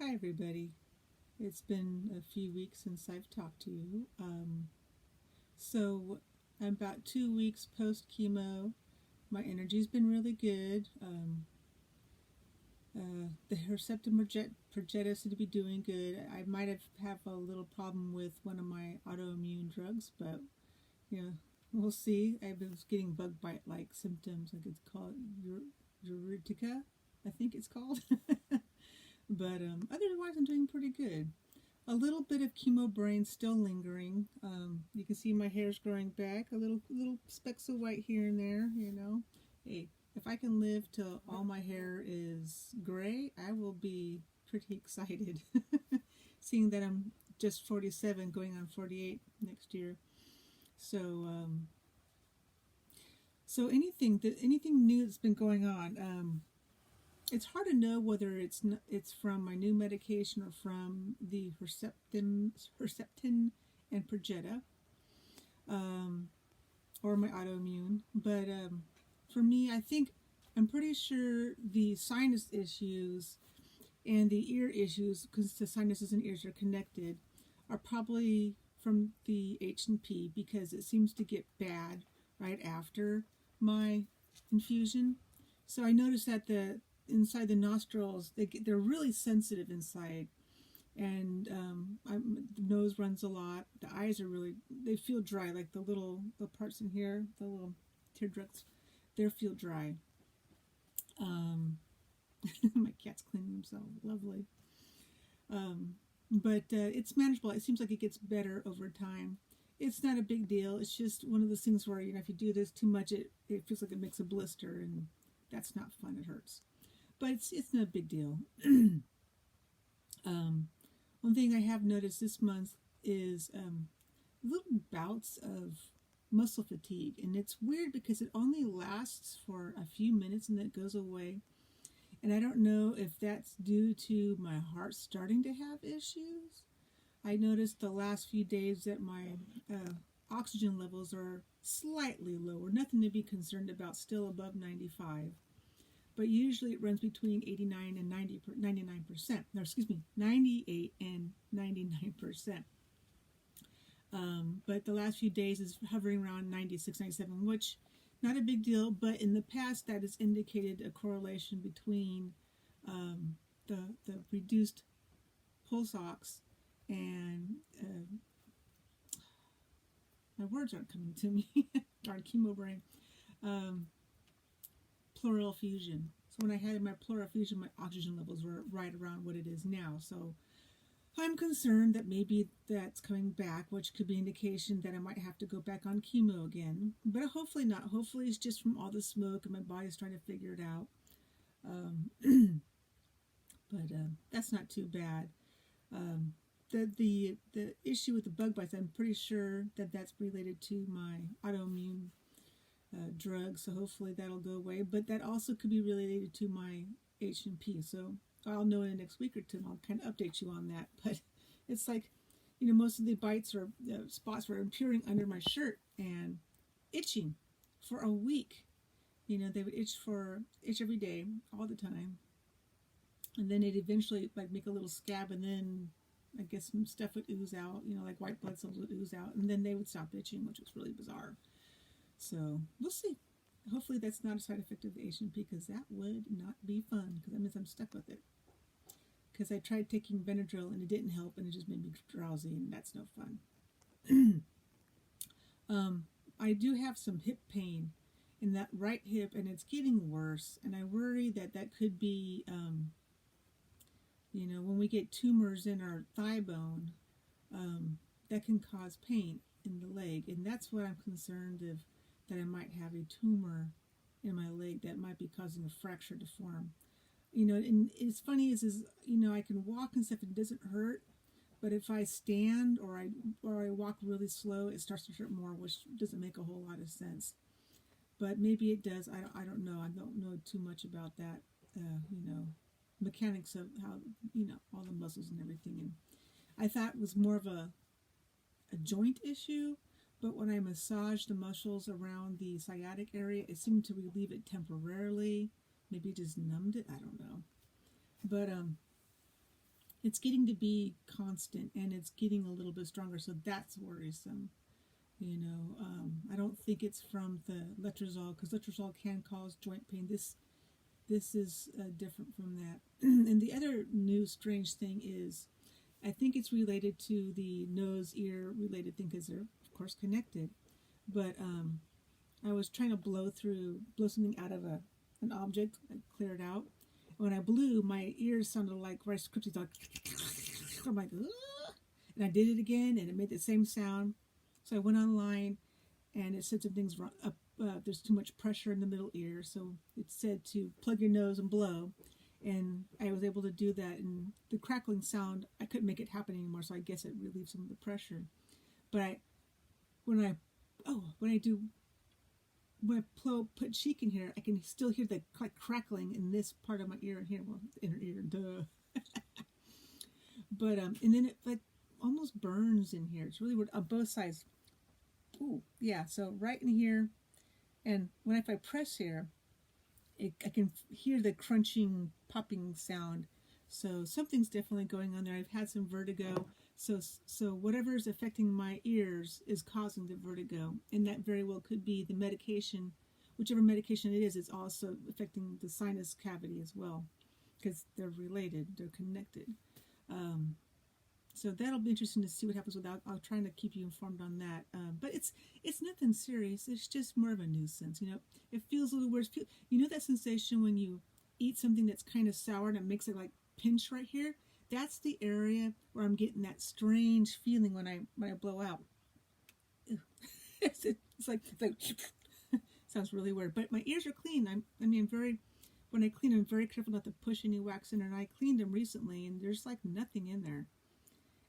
Hi, everybody. It's been a few weeks since I've talked to you. So, I'm about 2 weeks post chemo. My energy's been really good. The Herceptin progetis seem to be doing good. I might have a little problem with one of my autoimmune drugs, but you know, we'll see. I've been getting bug bite like symptoms, like it's called urtica, I think it's called. But otherwise, I'm doing pretty good. A little bit of chemo brain still lingering. You can see my hair's growing back, a little specks of white here and there. Hey, if I can live till all my hair is gray, I will be pretty excited. Seeing that I'm just 47, going on 48 next year. So, anything new that's been going on. It's hard to know whether it's from my new medication or from the Herceptin and Perjeta, um, or my autoimmune. But for me, I'm pretty sure the sinus issues and the ear issues, because the sinuses and ears are connected, are probably from the H&P because it seems to get bad right after my infusion. So I noticed that the inside the nostrils, they're really sensitive inside, and the nose runs a lot. The eyes are they feel dry, like the parts in here, the little tear ducts, they feel dry. Um, my cat's cleaning himself, lovely. But it's manageable. It seems like it gets better over time. It's not a big deal. It's just one of those things where if you do this too much, it feels like it makes a blister, and that's not fun. It hurts, but it's not a big deal. um, One thing I have noticed this month is little bouts of muscle fatigue, and it's weird because it only lasts for a few minutes and then it goes away. And I don't know if that's due to my heart starting to have issues. I noticed the last few days that my oxygen levels are slightly lower, nothing to be concerned about, still above 95. But usually it runs between 89 and 99%. No, excuse me, 98 and 99%. But the last few days is hovering around 96, 97, which not a big deal. But in the past, that has indicated a correlation between the reduced pulse ox and my words aren't coming to me. Darn chemo brain. Um, Plural effusion. So when I had my plural effusion, my oxygen levels were right around what it is now. So I'm concerned that maybe that's coming back, which could be an indication that I might have to go back on chemo again. But hopefully not. Hopefully it's just from all the smoke and my body's trying to figure it out. But that's not too bad. Um, the issue with the bug bites, I'm pretty sure that that's related to my autoimmune drug, so hopefully that'll go away. But that also could be related to my H&P. So I'll know in the next week or two, and I'll kind of update you on that. But it's like, most of the bites or spots were appearing under my shirt and itching for a week. They would itch every day, all the time, and then it eventually like make a little scab, and then I guess some stuff would ooze out, like white blood cells would ooze out, and then they would stop itching, which was really bizarre. So we'll see. Hopefully that's not a side effect of the H&P, because that would not be fun, because that means I'm stuck with it. Because I tried taking Benadryl and it didn't help, and it just made me drowsy, and that's no fun. I do have some hip pain in that right hip, and it's getting worse, and I worry that could be, when we get tumors in our thigh bone, that can cause pain in the leg, and that's what I'm concerned of, that I might have a tumor in my leg that might be causing a fracture to form. And it's funny is I can walk and stuff, it doesn't hurt, but if I stand or I walk really slow, it starts to hurt more, which doesn't make a whole lot of sense. But maybe it does. I don't know. I don't know too much about that. Mechanics of how all the muscles and everything. And I thought it was more of a joint issue, but when I massaged the muscles around the sciatic area, it seemed to relieve it temporarily. Maybe it just numbed it. I don't know. But it's getting to be constant, and it's getting a little bit stronger, so that's worrisome. I don't think it's from the letrozole, because letrozole can cause joint pain. This is different from that. And the other new strange thing is, I think it's related to the nose ear related thing, because they're of course connected. But I was trying to blow something out of an object, I clear it out. When I blew, my ears sounded like Rice Krispies. Like, I'm like, ugh! And I did it again, and it made the same sound. So I went online, and it said something's wrong. There's too much pressure in the middle ear, so it said to plug your nose and blow. And I was able to do that, and the crackling sound, I couldn't make it happen anymore. So I guess it relieved some of the pressure. But when I put cheek in here, I can still hear the crackling in this part of my ear and here. Well, inner ear, duh. But and then it like almost burns in here. It's really weird on both sides. Ooh, yeah. So right in here, and if I press here, I can hear the crunching, popping sound. So something's definitely going on there. I've had some vertigo. So whatever is affecting my ears is causing the vertigo, and that very well could be the medication. Whichever medication it is also affecting the sinus cavity as well, because they're related, they're connected. So that'll be interesting to see what happens without. I'll try to keep you informed on that. But it's nothing serious. It's just more of a nuisance. It feels a little weird. That sensation when you eat something that's kind of sour and it makes it like pinch right here. That's the area where I'm getting that strange feeling when I blow out. it's like sounds really weird. But my ears are clean. When I clean, I'm very careful not to push any wax in, and I cleaned them recently, and there's like nothing in there.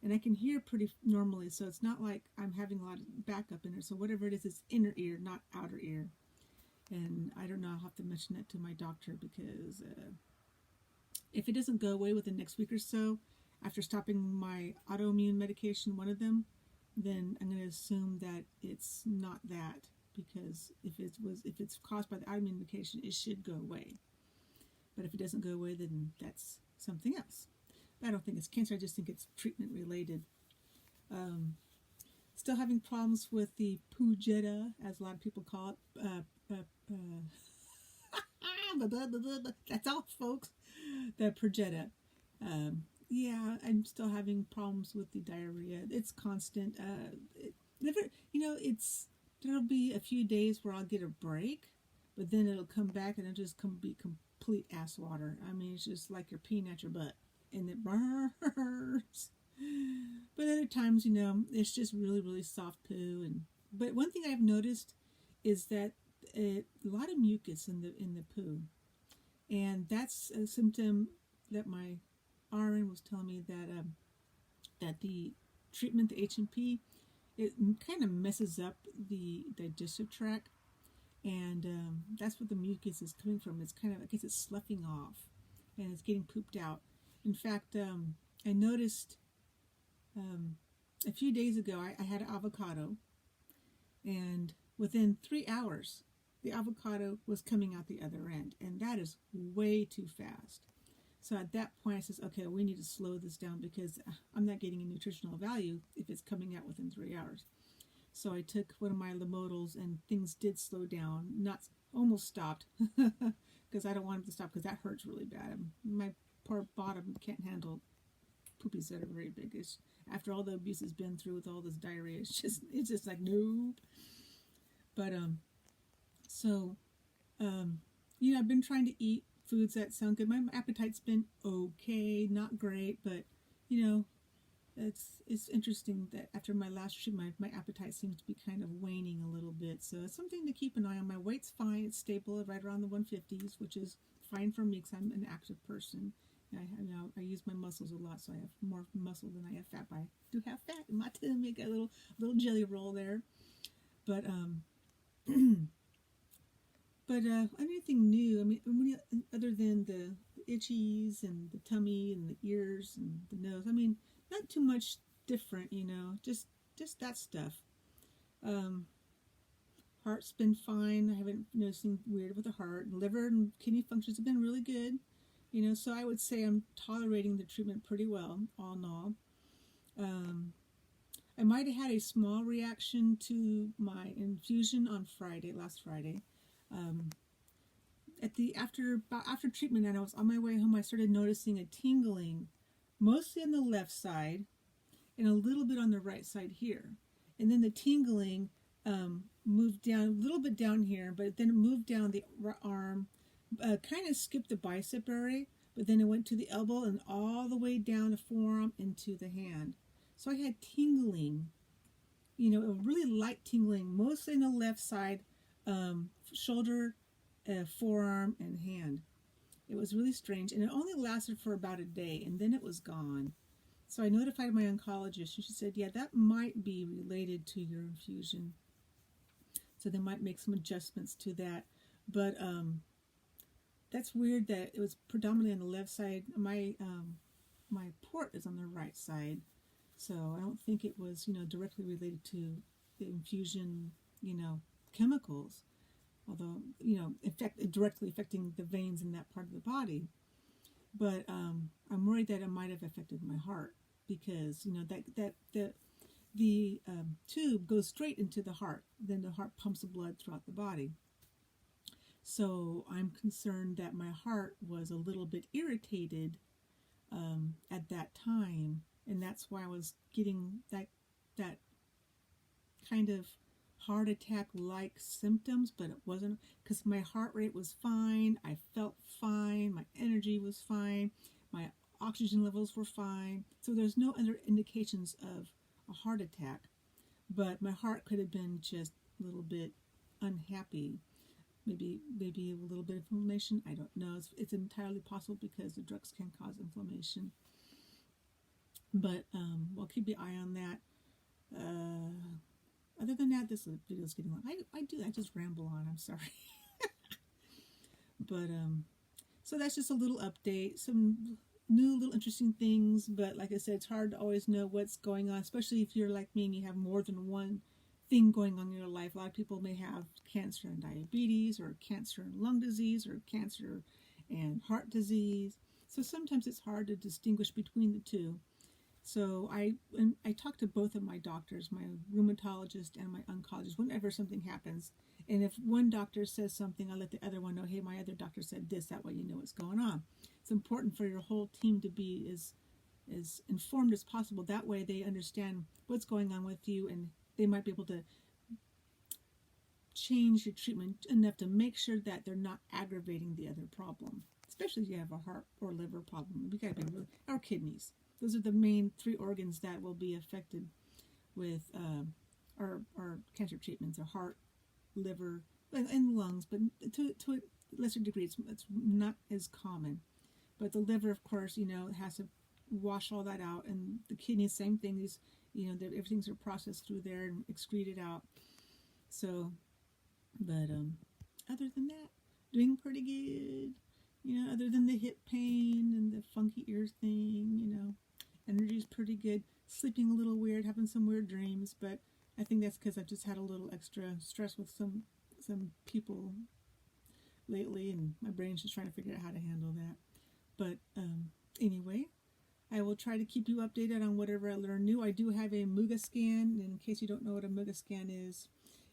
And I can hear pretty normally, so it's not like I'm having a lot of backup in there. So whatever it is, it's inner ear, not outer ear. And I don't know, I'll have to mention that to my doctor, because if it doesn't go away within the next week or so, after stopping my autoimmune medication, one of them, then I'm going to assume that it's not that, because if it's caused by the autoimmune medication, it should go away. But if it doesn't go away, then that's something else. I don't think it's cancer. I just think it's treatment related. Still having problems with the Pujetta, as a lot of people call it. That's all, folks. The Pujetta. Yeah, I'm still having problems with the diarrhea. It's constant. There'll be a few days where I'll get a break, but then it'll come back and it'll just be complete ass water. I mean, it's just like you're peeing at your butt, and it burns. But other times, it's just really, really soft poo. But one thing I've noticed is that a lot of mucus in the poo, and that's a symptom that my RN was telling me that the treatment, the H&P, it kind of messes up the digestive tract, and that's what the mucus is coming from. It's kind of, I guess it's sloughing off, and it's getting pooped out. In fact, I noticed a few days ago, I had an avocado, and within 3 hours, the avocado was coming out the other end, and that is way too fast. So at that point, I says, okay, we need to slow this down, because I'm not getting a nutritional value if it's coming out within 3 hours. So I took one of my Lamotals, and things did slow down. Almost stopped, because I don't want them to stop, because that hurts really bad. My poor bottom can't handle poopies that are very big. After all the abuse it's been through with all this diarrhea, it's just like, nope. But I've been trying to eat foods that sound good. My appetite's been okay, not great, but it's interesting that after my last treatment, my appetite seems to be kind of waning a little bit. So it's something to keep an eye on. My weight's fine; it's stable, right around the 150s, which is fine for me because I'm an active person. I use my muscles a lot, so I have more muscle than I have fat. But I do have fat in my tummy. I got a little jelly roll there, but anything new? I mean, other than the itchies and the tummy and the ears and the nose. I mean, not too much different, just that stuff. Heart's been fine. I haven't noticed anything weird with the heart. Liver and kidney functions have been really good. So I would say I'm tolerating the treatment pretty well, all in all. I might have had a small reaction to my infusion on last Friday. After treatment, and I was on my way home, I started noticing a tingling, mostly on the left side and a little bit on the right side here. And then the tingling moved down a little bit down here, but then it moved down the arm, kind of skipped the bicep area, but then it went to the elbow and all the way down the forearm into the hand. So I had tingling, a really light tingling, mostly in the left side, shoulder, forearm, and hand. It was really strange, and it only lasted for about a day, and then it was gone. So I notified my oncologist, and she said, yeah, that might be related to your infusion. So they might make some adjustments to that. But that's weird that it was predominantly on the left side. My port is on the right side. So I don't think it was, directly related to the infusion, chemicals. Although, directly affecting the veins in that part of the body. But I'm worried that it might have affected my heart because, the tube goes straight into the heart. Then the heart pumps the blood throughout the body. So I'm concerned that my heart was a little bit irritated at that time. And that's why I was getting that kind of heart attack-like symptoms, but it wasn't, because my heart rate was fine, I felt fine, my energy was fine, my oxygen levels were fine. So there's no other indications of a heart attack, but my heart could have been just a little bit unhappy. Maybe a little bit of inflammation. I don't know. It's entirely possible because the drugs can cause inflammation. But we'll keep an eye on that. Other than that, this video is getting long. I just ramble on. I'm sorry. But so that's just a little update. Some new little interesting things. But like I said, it's hard to always know what's going on, especially if you're like me and you have more than one thing going on in your life. A lot of people may have cancer and diabetes, or cancer and lung disease, or cancer and heart disease. So sometimes it's hard to distinguish between the two. So I talk to both of my doctors, my rheumatologist and my oncologist, whenever something happens. And if one doctor says something, I let the other one know, hey, my other doctor said this, that way you know what's going on. It's important for your whole team to be as informed as possible. That way they understand what's going on with you, and they might be able to change your treatment enough to make sure that they're not aggravating the other problem, especially if you have a heart or liver problem. We got to be our kidneys. Those are the main three organs that will be affected with our cancer treatments: our heart, liver, and lungs. But to a lesser degree, it's not as common. But the liver, of course, has to wash all that out, and the kidneys, same thing. These, everything's processed through there and excreted out. So, but other than that, doing pretty good. Other than the hip pain and the funky ears thing, energy's pretty good. Sleeping a little weird, having some weird dreams, but I think that's because I've just had a little extra stress with some people lately, and my brain's just trying to figure out how to handle that. But anyway, I will try to keep you updated on whatever I learn new. I do have a Muga scan. In case you don't know what a Muga scan is,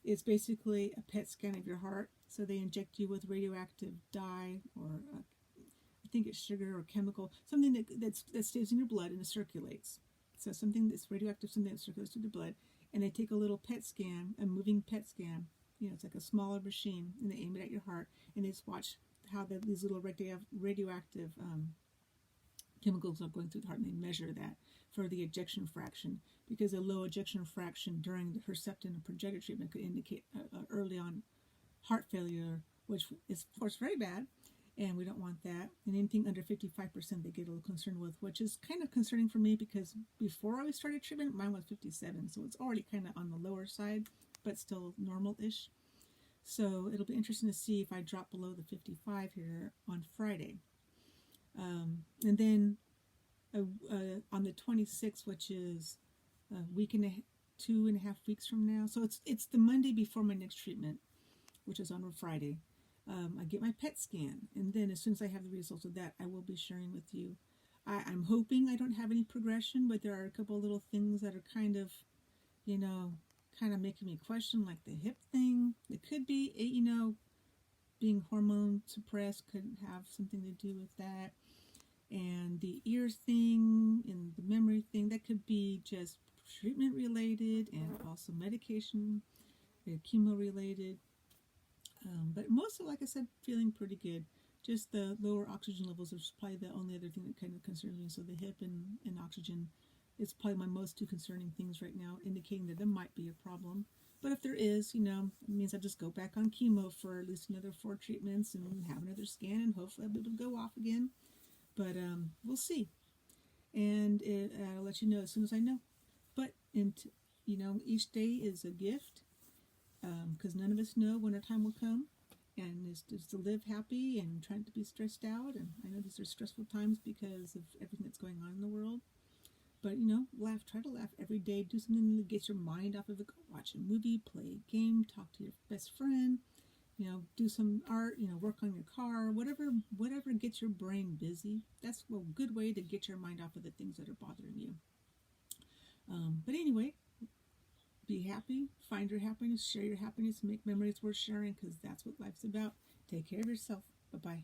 it's basically a PET scan of your heart. So they inject you with radioactive dye, or I think it's sugar or chemical, something that stays in your blood and it circulates. So something that's radioactive, something that circulates through the blood, and they take a little PET scan, a moving PET scan. It's like a smaller machine, and they aim it at your heart, and they just watch how these little radioactive chemicals are going through the heart, and they measure that for the ejection fraction, because a low ejection fraction during the Herceptin or Perjeta treatment could indicate early on heart failure, which is, of course, very bad, and we don't want that. And anything under 55% they get a little concerned with, which is kind of concerning for me, because before I started treatment, mine was 57, so it's already kind of on the lower side, but still normal-ish. So it'll be interesting to see if I drop below the 55 here on Friday. And then on the 26th, which is a week and 2.5 weeks from now, so it's the Monday before my next treatment, which is on a Friday. I get my PET scan, and then as soon as I have the results of that, I will be sharing with you. I'm hoping I don't have any progression, but there are a couple of little things that are kind of, kind of making me question, like the hip thing. It could be, being hormone suppressed could have something to do with that. And the ears thing and the memory thing, that could be just treatment related and also medication, chemo related. But mostly, like I said, feeling pretty good. Just the lower oxygen levels is probably the only other thing that kind of concerns me. So the hip and oxygen is probably my most two concerning things right now, indicating that there might be a problem. But if there is, it means I just go back on chemo for at least another 4 treatments and have another scan, and hopefully I'll be able to go off again. But we'll see. And I'll let you know as soon as I know. But, each day is a gift, because none of us know when our time will come. And it's just to live happy and trying to be stressed out. And I know these are stressful times because of everything that's going on in the world. But, laugh. Try to laugh every day. Do something that gets your mind off of it. Go watch a movie, play a game, talk to your best friend. Do some art, work on your car, whatever gets your brain busy. That's a good way to get your mind off of the things that are bothering you. But anyway, be happy, find your happiness, share your happiness, make memories worth sharing, because that's what life's about. Take care of yourself. Bye-bye.